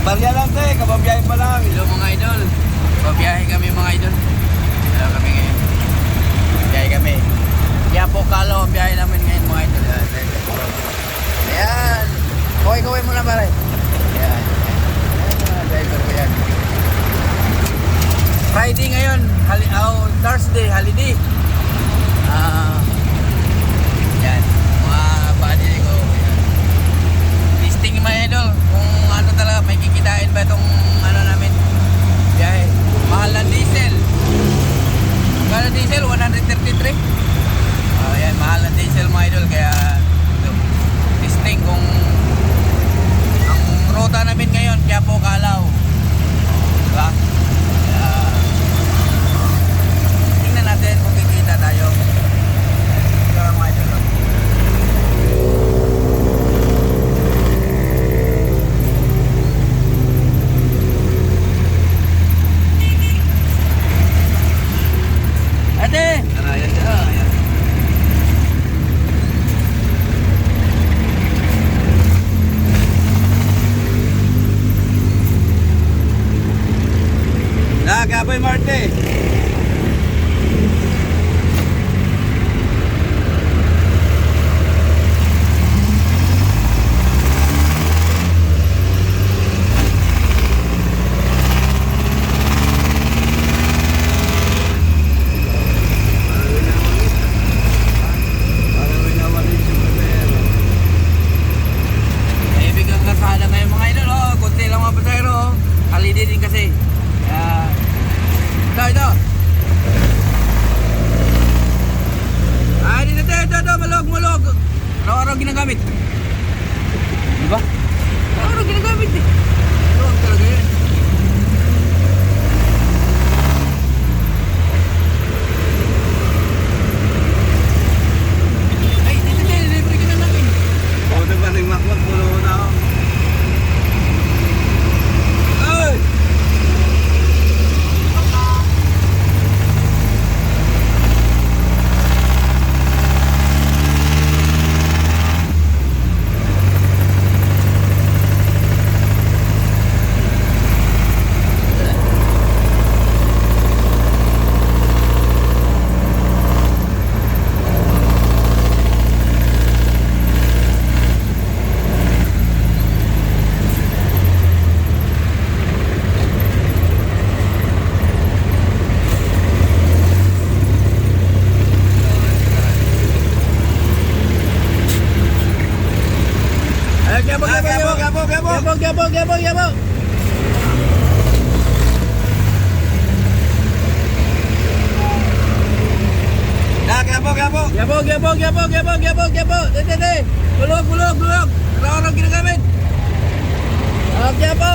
Barya lang tayo, kababiyahe pa lang. Hello mga idol. Pabiyahe kami mga idol. Hello kami ngayon. Biyahe kami. Kaya po Calao ang biyahe namin ngayon mga idol. Ayan. Kaway-kaway muna pare. Ayan. Ayan. Driver ko yan. Friday ngayon. Thursday, holiday. Yan. Mga buddy ko. Ayan. Listing mga idol. Kung ano talaga, may kikitain ba itong ano namin. Biyahe. Mahal ng diesel. Mahal ng diesel, 133. Ayan, mahal ng diesel mga idol. Kaya ito, listing kung ang ruta namin ngayon, Quiapo, Calao. Diba? Kaya tingnan natin kung kikita tayo. Ito lang mga idol. Ate! Ano, yan siya. Ayan. Kapoy Marte. Eh, biglang kasala ngayon mga idol. Oh, konti lang mga pasahero. Oh. Holiday din kasi. Ito. Ito. Malog. Araw-araw ginagamit. Diba? Araw-araw ginagamit eh. Malog talaga yan. Ay, dito. Libre ka na namin. Puto ba rin makmak? Pulo na ako. Ay! Gabo. Gabo. Dede. Bulog. Araw-araw ginagamit. Gabo.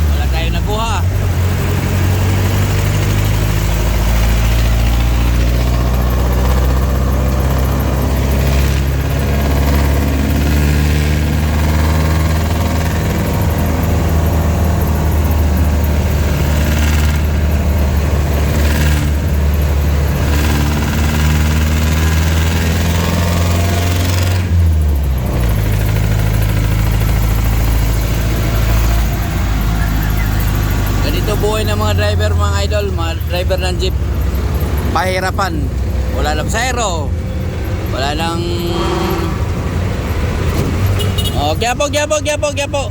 Wala tayo nakuha. Buhay ng mga driver, mga idol, mga driver ng jeep, pahirapan, wala lang pasahero, wala lang Quiapo ito Quiapo.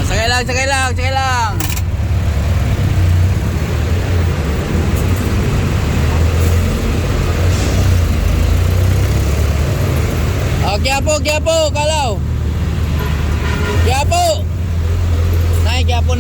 Sakay lang. Quiapo, Calao. Quiapo. Nay. Quiapo.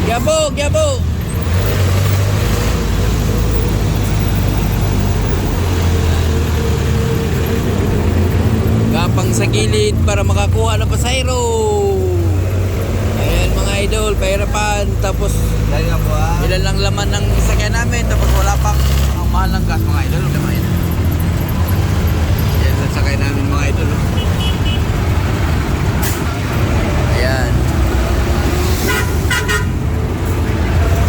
Quiapo. Quiapo. sa gilid para makakuha ng pasayro. Ayan mga idol, pahirapan. Tapos Dahil nga po ah. ilan lang laman ng sasakyan namin. Tapos wala pang ang mahal ng gas mga idol. Diba yun? Yan ang sakay namin mga idol. Ayan.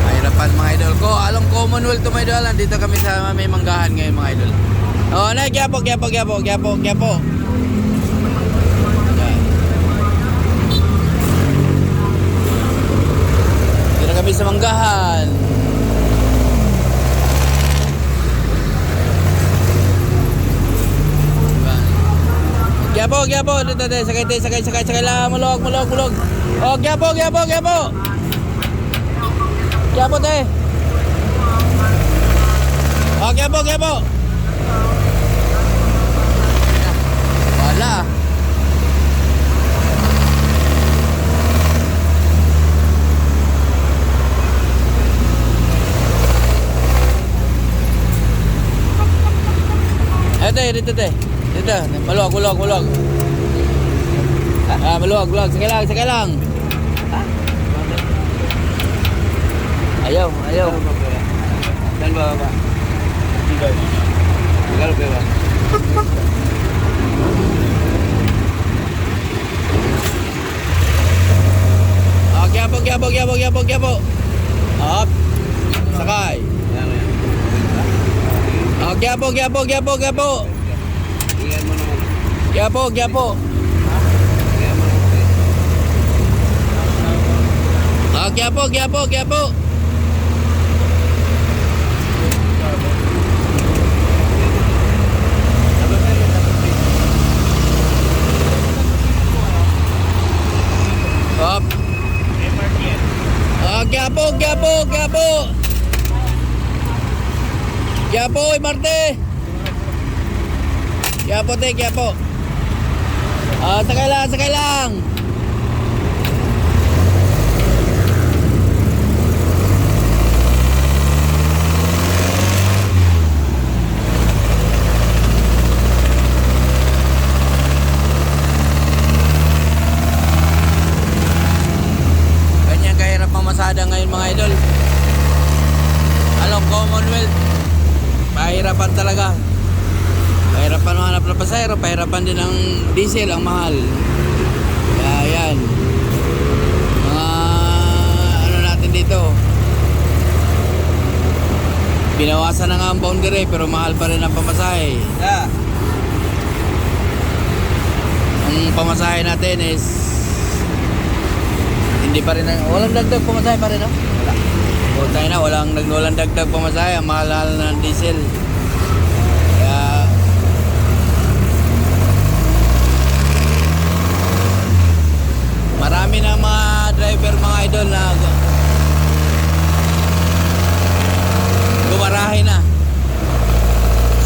Mahirapan mga idol ko. Along Commonwealth to mga idol. Dito kami sa may manggahan ngayon mga idol. Oh, na, Quiapo. Ayan. Dito kami sa manggahan. Quiapo. Dito, sakay lang. Mulog. Oh, Quiapo. Quiapo, te. Oh, Quiapo. Wala. Dito. Maluwag. Maluwag. Sakay lang. Ayaw. Dan ba? Tinggal ba? Oh, Quiapo. Up. Sakay. Oh, Quiapo. Tingnan mo naman. Quiapo. Tingnan mo naman. Oh, Quiapo. Up. Oh, Quiapo. Quiapo, Marte. Quiapo. Ah, sakay lang. Ganyan kahirap mamasada ngayon mga idol. Along Commonwealth. Pahirapan talaga. Pahirapan hanap ng pasahero, pahirapan din ang diesel, ang mahal. Kaya yan. Mga ano natin dito. Binawasan na nga ang boundary pero mahal pa rin ang pamasahe. Yeah. Ang pamasahe natin is hindi pa rin, walang dagdag pamasahe pa rin, no? Wala. O tayo na, walang dagdag pamasahe, ang mahal ng diesel. Kaya marami na mga driver, mga idol na gumarahe na.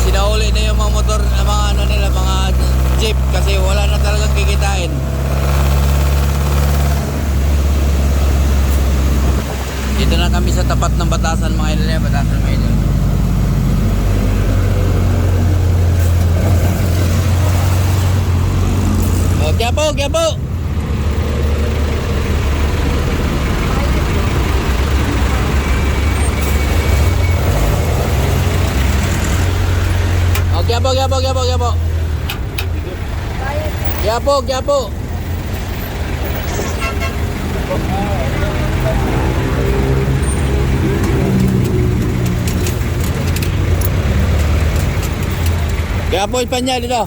Sinauli na yung mga motor, mga ano nila, mga jeep kasi wala na talagang kikitain. Dito na kami sa tapat ng Batasan mga idol. Batasan mga idol. Oh, Quiapo. Oh, Quiapo. Quiapo, Espanya dito.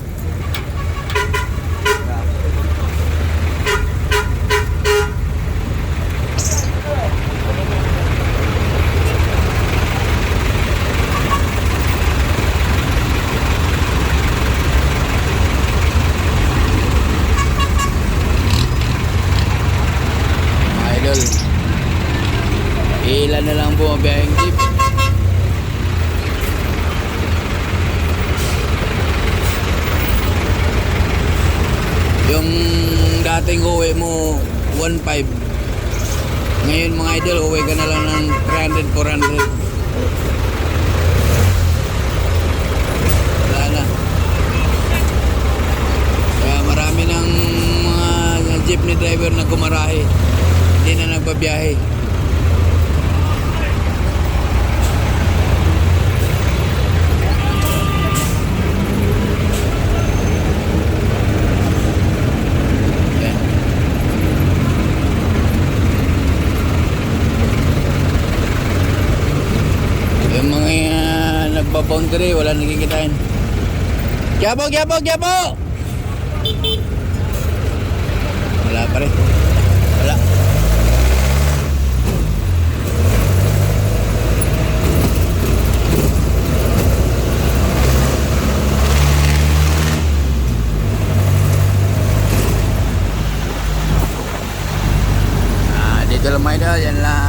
Idol. Ilan na lang bumabiyaheng jeep. Yung dating uwi mo 1.5, ngayon mga idol uwi ka na lang ng 300, 400. Wala na. Kaya marami Yung mga nagpa-boundary, wala nakikitain. Gyabo! Wala pa rin. Wala. Dito lang mga idol, yan lang